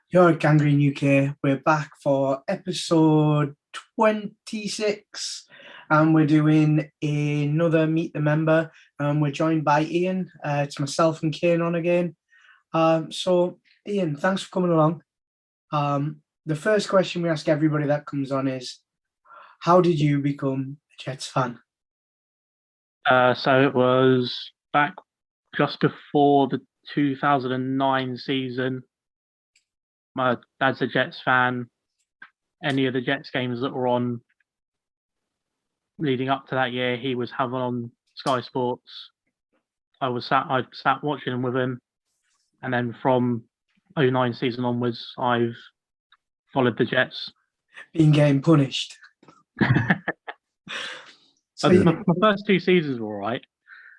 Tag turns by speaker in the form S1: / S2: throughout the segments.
S1: You're at Gangrene UK. We're back for episode 26, and we're doing another Meet the Member. We're joined by Ian. It's myself and Kane on again. So, Ian, thanks for coming along. The first question we ask everybody that comes on is, how did you become a Jets fan?
S2: So it was back just before the 2009 season. My dad's a Jets fan. Any of the Jets games that were on leading up to that year, he was having on Sky Sports. I sat watching them with him, and then from 09 season onwards, I've followed the Jets.
S1: Being getting punished.
S2: So my first two seasons were all right.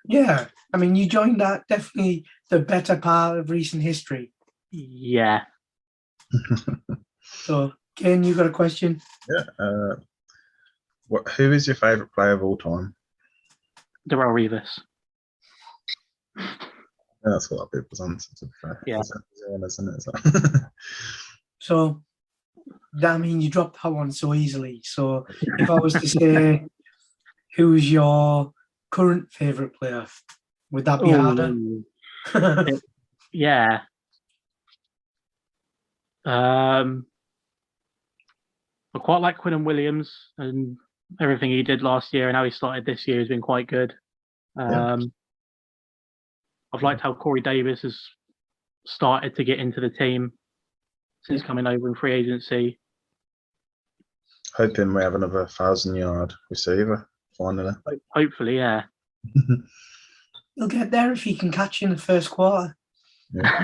S1: Yeah, I mean, you joined that definitely the better part of recent history.
S2: Yeah.
S1: So, Ken, you got a question?
S3: Yeah. Who is your favourite player of all time?
S2: Darrell Revis.
S3: Yeah, that's a lot of people's answer.
S2: Yeah.
S3: Isn't it?
S1: So, I mean, you dropped that one so easily. So, if I was to say, who's your current favourite player, would that be harder?
S2: Yeah. I quite like Quinton Williams, and everything he did last year and how he started this year has been quite good. I've liked how Corey Davis has started to get into the team since coming over in free agency.
S3: Hoping we have another 1,000-yard receiver finally.
S2: Hopefully, yeah.
S1: He'll get there if he can catch in the first quarter.
S3: Yeah.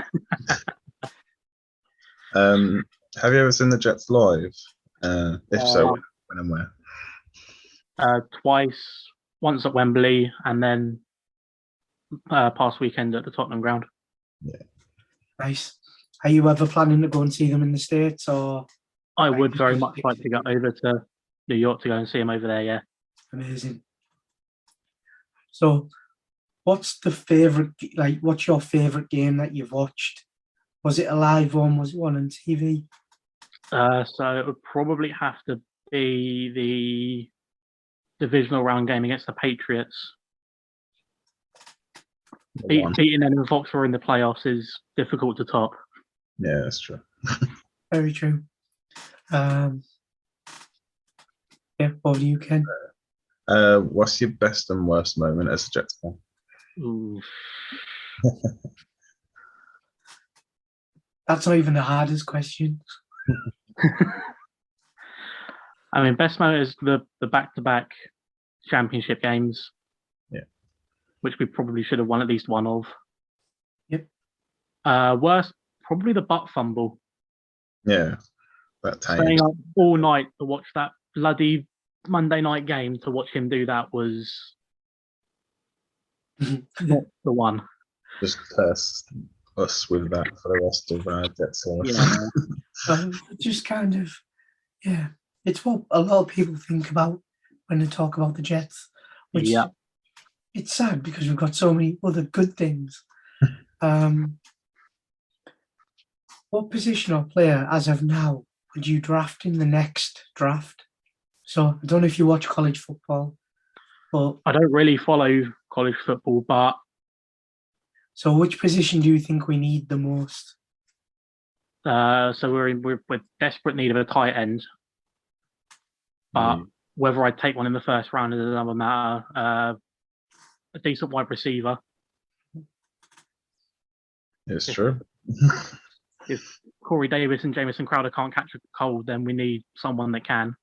S3: Have you ever seen the Jets live? If so, when and where?
S2: Twice, once at Wembley, and then past weekend at the Tottenham ground.
S3: Yeah.
S1: Nice. Are you ever planning to go and see them in the States, or?
S2: I would very much like to get over to New York to go and see him over there, yeah.
S1: Amazing. So, what's your favourite game that you've watched? Was it a live one? Was it one on TV?
S2: So it would probably have to be the divisional round game against the Patriots. Beating them in Foxborough in the playoffs is difficult to top.
S3: Yeah, that's true.
S1: Very true. Yeah, over to you, Ken.
S3: What's your best and worst moment as a Jets fan?
S2: Ooh.
S1: That's not even the hardest question.
S2: I mean, best moment is the back-to-back championship games.
S3: Yeah. Which
S2: we probably should have won at least one of.
S1: Yep.
S2: Worst, probably the butt fumble.
S3: Yeah. That time.
S2: Staying up all night to watch that bloody Monday night game, to watch him do that was not the one.
S3: Just curse us with that for the rest of our Jets life.
S2: Yeah.
S1: Just kind of, yeah. It's what a lot of people think about when they talk about the Jets, which it's sad because we've got so many other good things. What position or player, as of now, would you draft in the next draft? So I don't know if you watch college football, but
S2: I don't really follow college football, but
S1: so which position do you think we need the most?
S2: So we're desperate need of a tight end, but whether I take one in the first round is another matter. A decent wide receiver.
S3: It's true.
S2: If Corey Davis and Jamison Crowder can't catch a cold, then we need someone that can.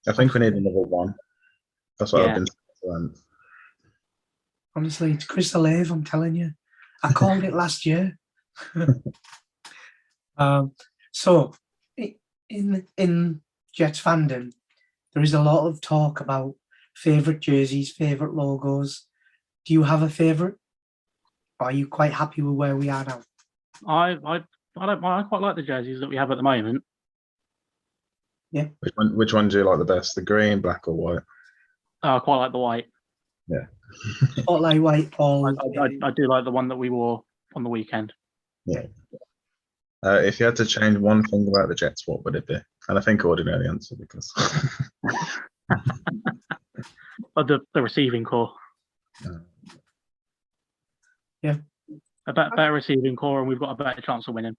S3: I think we need another one. That's what I've been saying.
S1: Honestly, it's Chris Olave, I'm telling you. I called it last year. So, in Jets fandom, there is a lot of talk about favourite jerseys, favourite logos. Do you have a favourite? Or are you quite happy with where we are now?
S2: I quite like the jerseys that we have at the moment.
S1: Yeah.
S3: Which one do you like the best? The green, black, or white?
S2: I quite like the white.
S3: Yeah.
S1: Spotlight white, Paul.
S2: I do like the one that we wore on the weekend.
S3: Yeah. If you had to change one thing about the Jets, what would it be? And I think I already know the answer because
S2: The receiving core.
S1: Yeah.
S2: A better receiving core, and we've got a better chance of winning.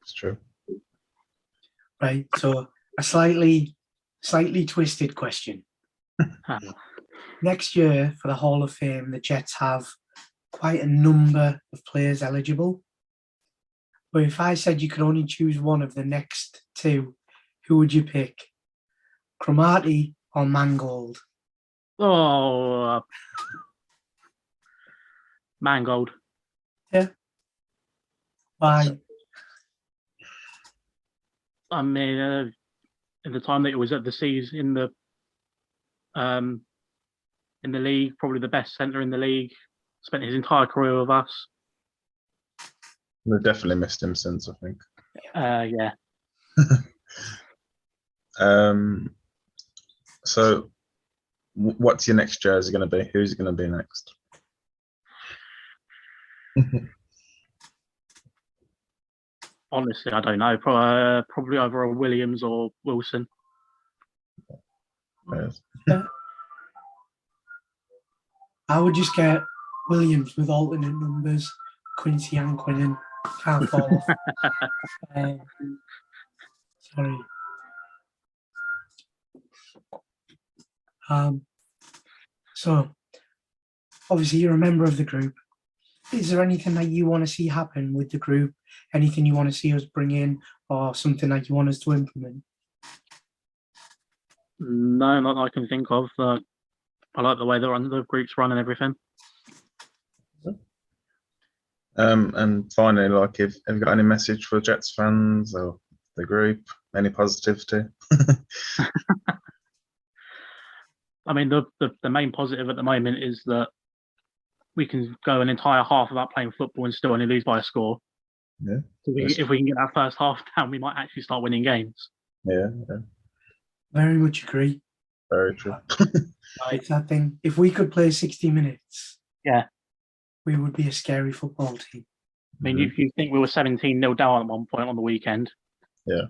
S3: it's true.
S1: Right. So a slightly twisted question. Next year for the Hall of Fame, the Jets have quite a number of players eligible. But if I said you could only choose one of the next two, who would you pick? Cromartie or Mangold?
S2: Oh, Mangold.
S1: Why?
S2: I mean, in the time that it was at the Seas in the league, probably the best centre in the league. Spent his entire career with us.
S3: We've definitely missed him since, I think.
S2: Yeah.
S3: So, what's your next jersey going to be? Who's it going to be next?
S2: Honestly, I don't know. Probably either a Williams or Wilson.
S3: Yes.
S1: I would just get Williams with alternate numbers, Quincy and Quinnen. Can't fall off. Sorry. So, obviously, you're a member of the group. Is there anything that you want to see happen with the group? Anything you want to see us bring in, or something that you want us to implement?
S2: No, not that I can think of. I like the way the group's run and everything.
S3: And finally, like, have you got any message for Jets fans or the group? Any positivity?
S2: I mean, the main positive at the moment is that we can go an entire half without playing football and still only lose by a score.
S3: Yeah.
S2: So if we can get that first half down, we might actually start winning games.
S3: Yeah.
S1: Very much agree.
S3: Very true.
S1: It's that thing. If we could play 60 minutes,
S2: yeah,
S1: we would be a scary football team.
S2: I mean, if you think we were 17-0 down at one point on the weekend.
S3: Yeah.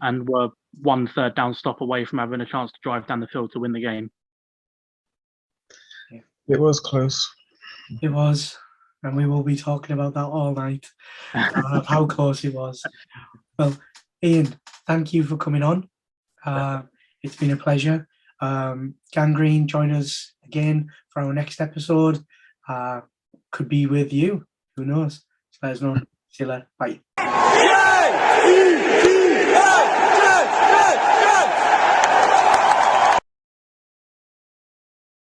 S2: And we're 1/3 down stop away from having a chance to drive down the field to win the game.
S3: It was close.
S1: It was. And we will be talking about that all night, of how close it was. Well, Ian, thank you for coming on. It's been a pleasure. Gangrene, join us again for our next episode. Could be with you. Who knows? So let us know. See you later. Bye.